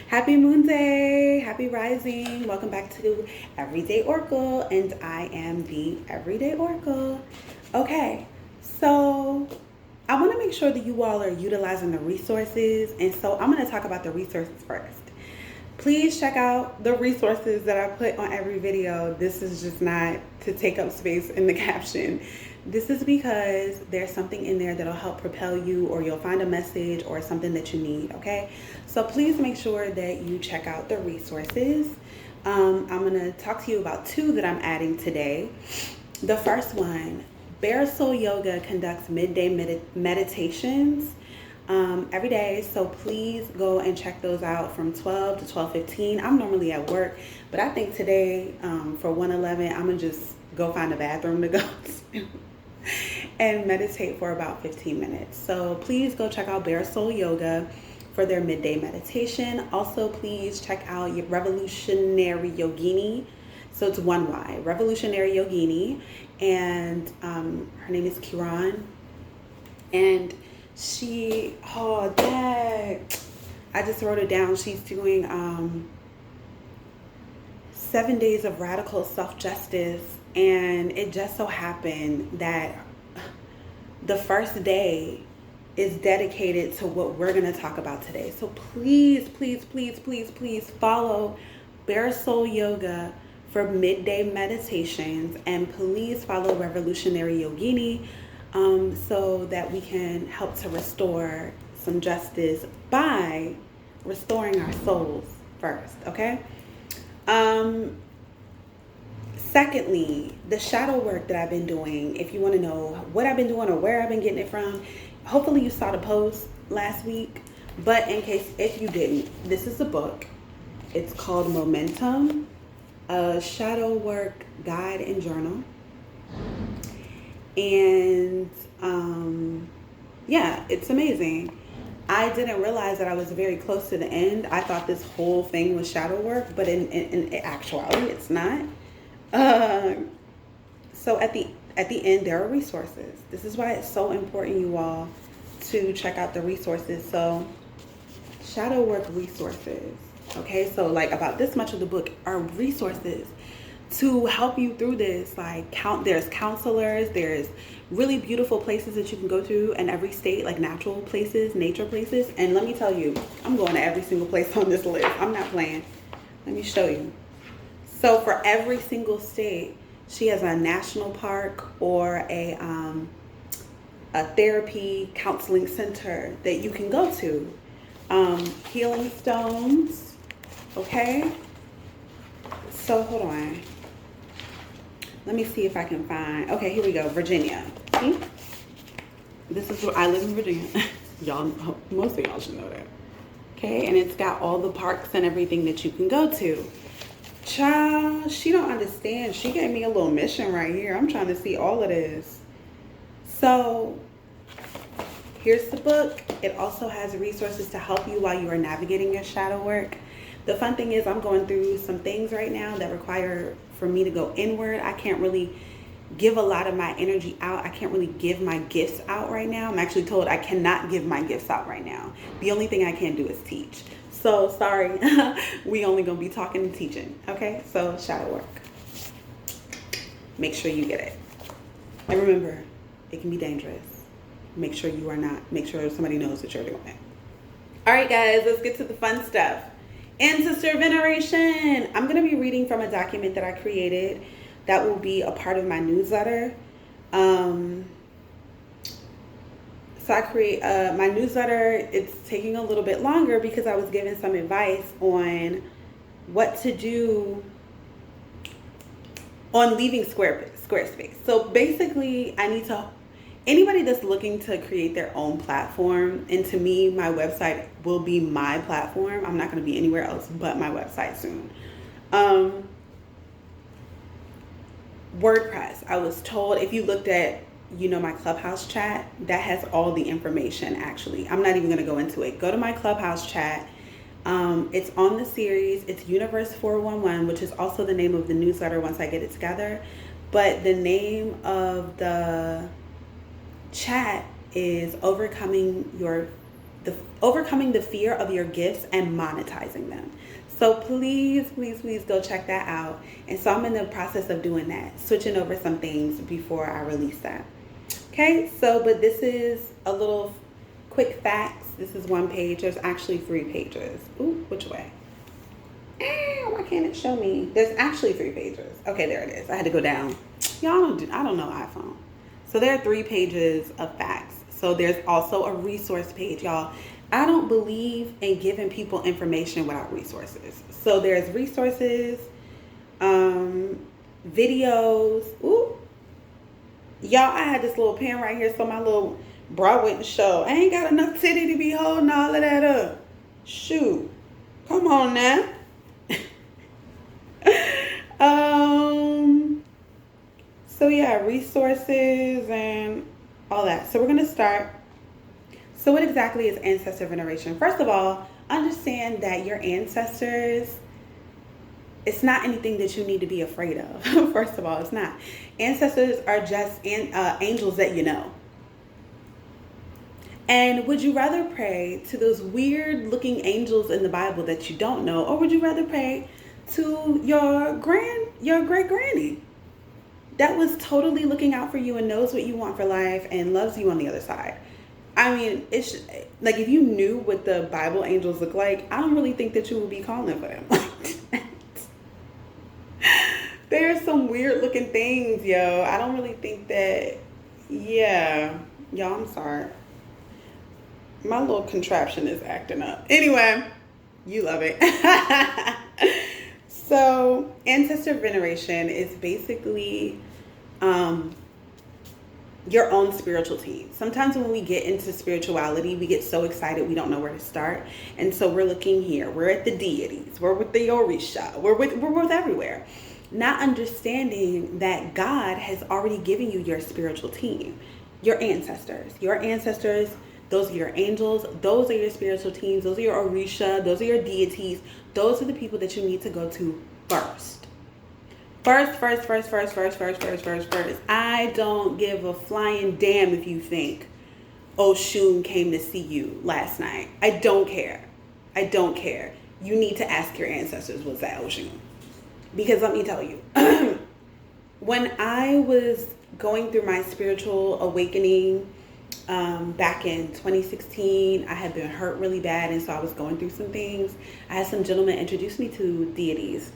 Happy Moon Day, happy rising. Welcome back to Everyday Oracle, and I am the Everyday Oracle. Okay, so I want to make sure that you all are utilizing the resources, and so I'm going to talk about the resources first. Please check out the resources that I put on every video. This is just not to take up space in the caption. This is because there's something in there that'll help propel you, or you'll find a message or something that you need, okay? So please make sure that you check out the resources. I'm gonna talk to you about two that I'm adding today. The first one, Barbour Yoga conducts midday meditations every day, so please go and check those out from 12 to 12:15. I'm normally at work, but I think today for 1:11 I'm gonna just go find a bathroom to go to and meditate for about 15 minutes. So please go check out Barbour Yoga for their midday meditation. Also, please check out Revolutionary Yogini. So it's one Y, Revolutionary Yogini, and her name is Kiran, and she, oh dang, I just wrote it down. She's doing 7 days of radical self-justice, and it just so happened that the first day is dedicated to what we're going to talk about today. So please, please, please, please, please follow Barbour Yoga for midday meditations, and please follow Revolutionary Yogini so that we can help to restore some justice by restoring our souls first, okay? Secondly, the shadow work that I've been doing, if you want to know what I've been doing or where I've been getting it from, hopefully you saw the post last week, but in case if you didn't, this is a book. It's called Momentum, a shadow work guide and journal. And yeah, it's amazing. I didn't realize that I was very close to the end. I thought this whole thing was shadow work, but in actuality, it's not. So at the end, there are resources. This is why it's so important, you all, to check out the resources. So shadow work resources. Okay, so like about this much of the book are resources to help you through this. Like there's counselors, there's really beautiful places that you can go to in every state, like natural places, nature places. And let me tell you, I'm going to every single place on this list. I'm not playing. Let me show you. So for every single state, she has a national park or a therapy counseling center that you can go to. Healing stones, okay? So hold on. Let me see if I can find, okay, here we go, Virginia. See? This is where I live in Virginia. Y'all, most of y'all should know that. Okay, and it's got all the parks and everything that you can go to. Child, she don't understand. She gave me a little mission right here. I'm trying to see all of this. So here's the book. It also has resources to help you while you are navigating your shadow work. The fun thing is I'm going through some things right now that require for me to go inward. I can't really give a lot of my energy out. I can't really give my gifts out right now. I'm actually told I cannot give my gifts out right now. The only thing I can do is teach. So sorry, we only gonna be talking and teaching. Okay, so shadow work. Make sure you get it. And remember, it can be dangerous. Make sure you are not. Make sure somebody knows that you're doing it. All right, guys, let's get to the fun stuff. Ancestor Veneration. I'm going to be reading from a document that I created that will be a part of my newsletter. So I create my newsletter. It's taking a little bit longer because I was given some advice on what to do on leaving Squarespace. So basically, I need to, anybody that's looking to create their own platform, and to me, my website will be my platform. I'm not going to be anywhere else but my website soon. WordPress. I was told if you looked at, my Clubhouse chat, that has all the information actually. I'm not even going to go into it. Go to my Clubhouse chat. It's on the series. It's Universe 411, which is also the name of the newsletter once I get it together. But the name of the chat is Overcoming Your overcoming the fear of your gifts and monetizing them. So please, please, please go check that out. And so I'm in the process of doing that, switching over some things before I release that. Okay, so, but this is a little quick facts. This is 1 page. There's actually 3 pages. Ooh, which way? Why can't it show me? There's actually 3 pages. Okay, there it is. I had to go down. Y'all I don't know iPhone. So there are 3 pages of facts. So there's also a resource page, y'all. I don't believe in giving people information without resources. So there's resources, videos. Ooh. Y'all, I had this little pen right here so my little bra wouldn't show. I ain't got enough titty to be holding all of that up. Shoot. Come on now. So yeah, resources and all that. So we're going to start. So what exactly is ancestor veneration? First of all, understand that your ancestors, it's not anything that you need to be afraid of. First of all, it's not. Ancestors are just angels that you know. And would you rather pray to those weird looking angels in the Bible that you don't know, or would you rather pray to your great granny that was totally looking out for you and knows what you want for life and loves you on the other side? I mean, it's like, if you knew what the Bible angels look like, I don't really think that you would be calling for them. There's some weird looking things, yo. I don't really think that, yeah. Y'all, I'm sorry. My little contraption is acting up. Anyway, you love it. So, ancestor veneration is basically your own spiritual team. Sometimes when we get into spirituality, we get so excited we don't know where to start. And so we're looking here. We're at the deities. We're with the Orisha. We're with everywhere. Not understanding that God has already given you your spiritual team. Your ancestors. Your ancestors, those are your angels. Those are your spiritual teams. Those are your Orisha. Those are your deities. Those are the people that you need to go to first. First. I don't give a flying damn if you think Oshun came to see you last night. I don't care. You need to ask your ancestors, was that Oshun? Because let me tell you, when I was going through my spiritual awakening back in 2016, I had been hurt really bad, and so I was going through some things. I had some gentlemen introduce me to deities.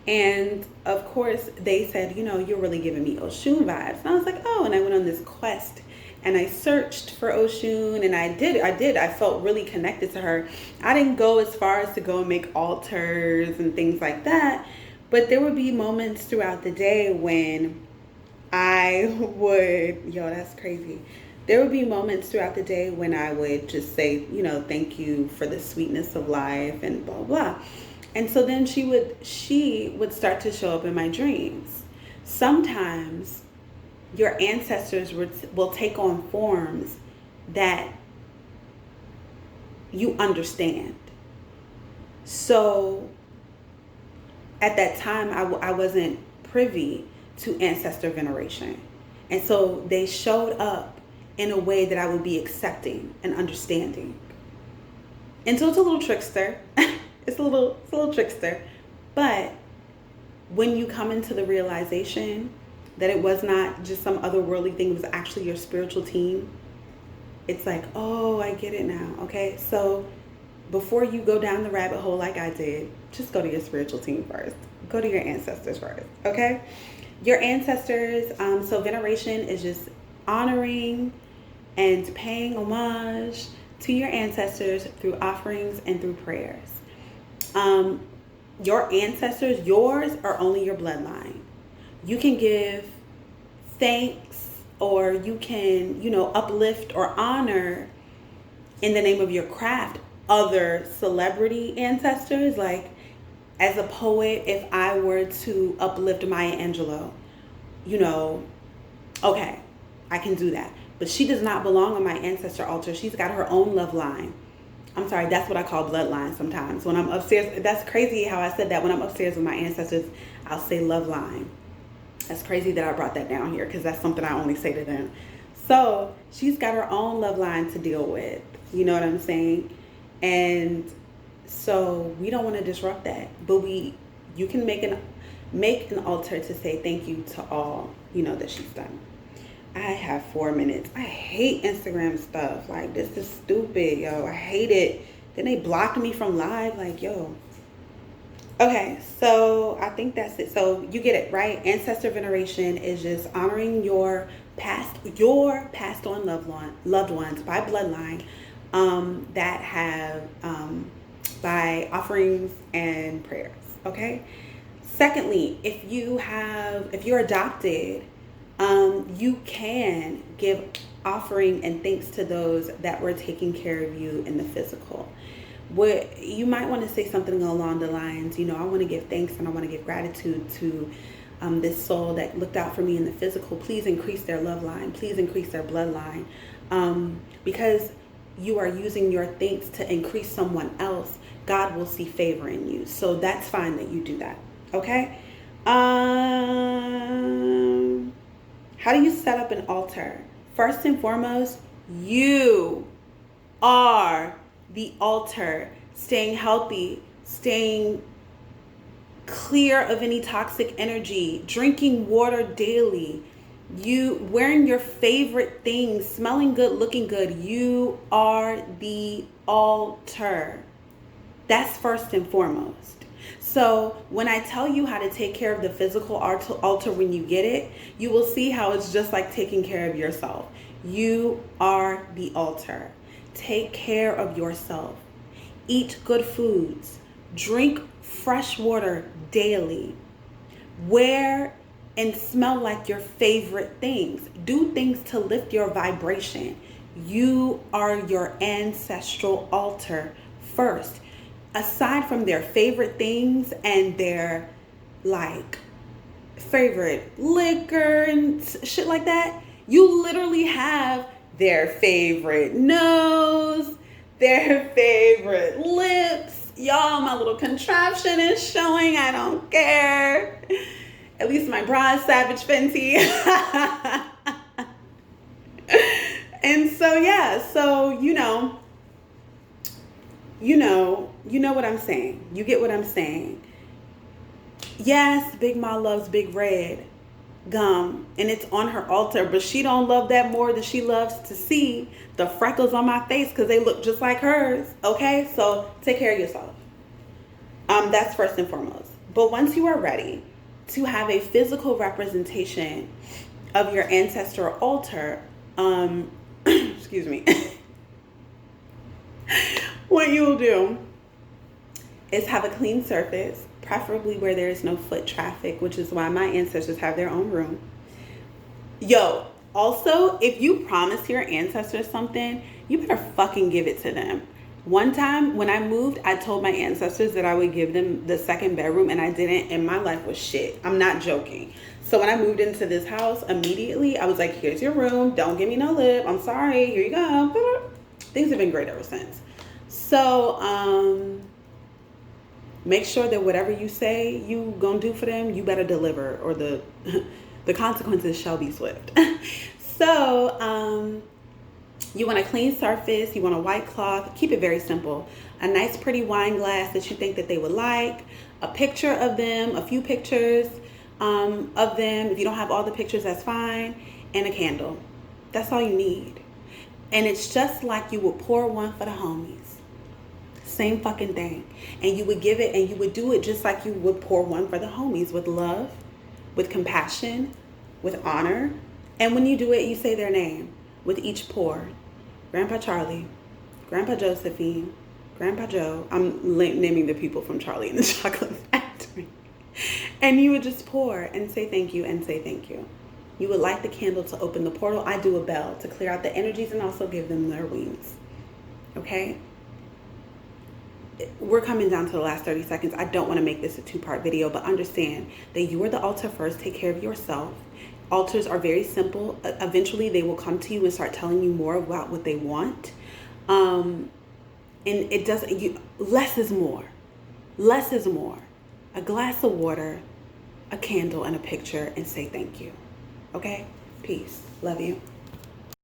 And of course, they said, you know, you're really giving me Oshun vibes. And I was like, oh, and I went on this quest and I searched for Oshun, and I did. I felt really connected to her. I didn't go as far as to go and make altars and things like that. But there would be moments throughout the day when I would, yo, that's crazy. There would be moments throughout the day when I would just say, you know, thank you for the sweetness of life and blah, blah. And so then she would start to show up in my dreams. Sometimes your ancestors will take on forms that you understand. So at that time, I wasn't privy to ancestor veneration. And so they showed up in a way that I would be accepting and understanding. And so it's a little trickster. It's a little trickster. But when you come into the realization that it was not just some otherworldly thing, it was actually your spiritual team, it's like, oh, I get it now. Okay, so before you go down the rabbit hole like I did, just go to your spiritual team first. Go to your ancestors first, okay? Your ancestors, so veneration is just honoring and paying homage to your ancestors through offerings and through prayers. Your ancestors, yours are only your bloodline. You can give thanks, or you can, you know, uplift or honor in the name of your craft other celebrity ancestors. Like, as a poet, if I were to uplift Maya Angelou, you know, okay, I can do that. But she does not belong on my ancestor altar. She's got her own love line. I'm sorry, that's what I call bloodline sometimes. When I'm upstairs, that's crazy how I said that. When I'm upstairs with my ancestors, I'll say love line. That's crazy that I brought that down here, because that's something I only say to them. So she's got her own love line to deal with. You know what I'm saying? And so we don't want to disrupt that. But you can make an altar to say thank you to all, that she's done. I have 4 minutes. I hate Instagram stuff. Like, this is stupid, yo. I hate it. Then they blocked me from live. Like, yo. Okay, so I think that's it. So you get it, right? Ancestor veneration is just honoring your passed on loved ones by bloodline, that have, by offerings and prayers. Okay. Secondly, if you're adopted, you can give offering and thanks to those that were taking care of you in the physical. What you might want to say something along the lines, I want to give thanks and I want to give gratitude to this soul that looked out for me in the physical. Please increase their love line. Please increase their bloodline. Because you are using your thanks to increase someone else, God will see favor in you. So that's fine that you do that. Okay? How do you set up an altar? First and foremost, you are the altar. Staying healthy, staying clear of any toxic energy, drinking water daily, you wearing your favorite things, smelling good, looking good. You are the altar. That's first and foremost. So when I tell you how to take care of the physical altar when you get it, you will see how it's just like taking care of yourself. You are the altar. Take care of yourself. Eat good foods. Drink fresh water daily. Wear and smell like your favorite things. Do things to lift your vibration. You are your ancestral altar first. Aside from their favorite things and their favorite liquor and shit like that, you literally have their favorite nose, their favorite lips. Y'all, my little contraption is showing. I don't care. At least my bra is Savage Fenty. And so, yeah, so, you know what I'm saying. You get what I'm saying. Yes, Big Ma loves Big Red gum and it's on her altar, but she don't love that more than she loves to see the freckles on my face because they look just like hers. Okay, so take care of yourself. That's first and foremost. But once you are ready to have a physical representation of your ancestral altar, excuse me, what you will do is have a clean surface, preferably where there is no foot traffic, which is why my ancestors have their own room. Yo, also, if you promise your ancestors something, you better fucking give it to them. One time when I moved, I told my ancestors that I would give them the second bedroom and I didn't, and my life was shit. I'm not joking. So when I moved into this house, immediately I was like, here's your room. Don't give me no lip. I'm sorry. Here you go. Things have been great ever since. So, make sure that whatever you say you gonna do for them, you better deliver, or the consequences shall be swift. So, you want a clean surface, you want a white cloth, keep it very simple. A nice pretty wine glass that you think that they would like, a picture of them, a few pictures of them. If you don't have all the pictures, that's fine. And a candle. That's all you need. And it's just like you would pour one for the homies. Same fucking thing. And you would give it and you would do it just like you would pour one for the homies, with love, with compassion, with honor. And when you do it, you say their name with each pour. Grandpa Charlie, Grandpa Josephine, Grandpa Joe. I'm naming the people from Charlie and the Chocolate Factory. And you would just pour and say thank you and say thank you. You would light the candle to open the portal. I do a bell to clear out the energies and also give them their wings. Okay? We're coming down to the last 30 seconds. I don't want to make this a 2-part video, but understand that you are the altar first. Take care of yourself. Altars are very simple. Eventually, they will come to you and start telling you more about what they want. And it doesn't. Less is more. Less is more. A glass of water, a candle, and a picture, and say thank you. Okay? Peace. Love you.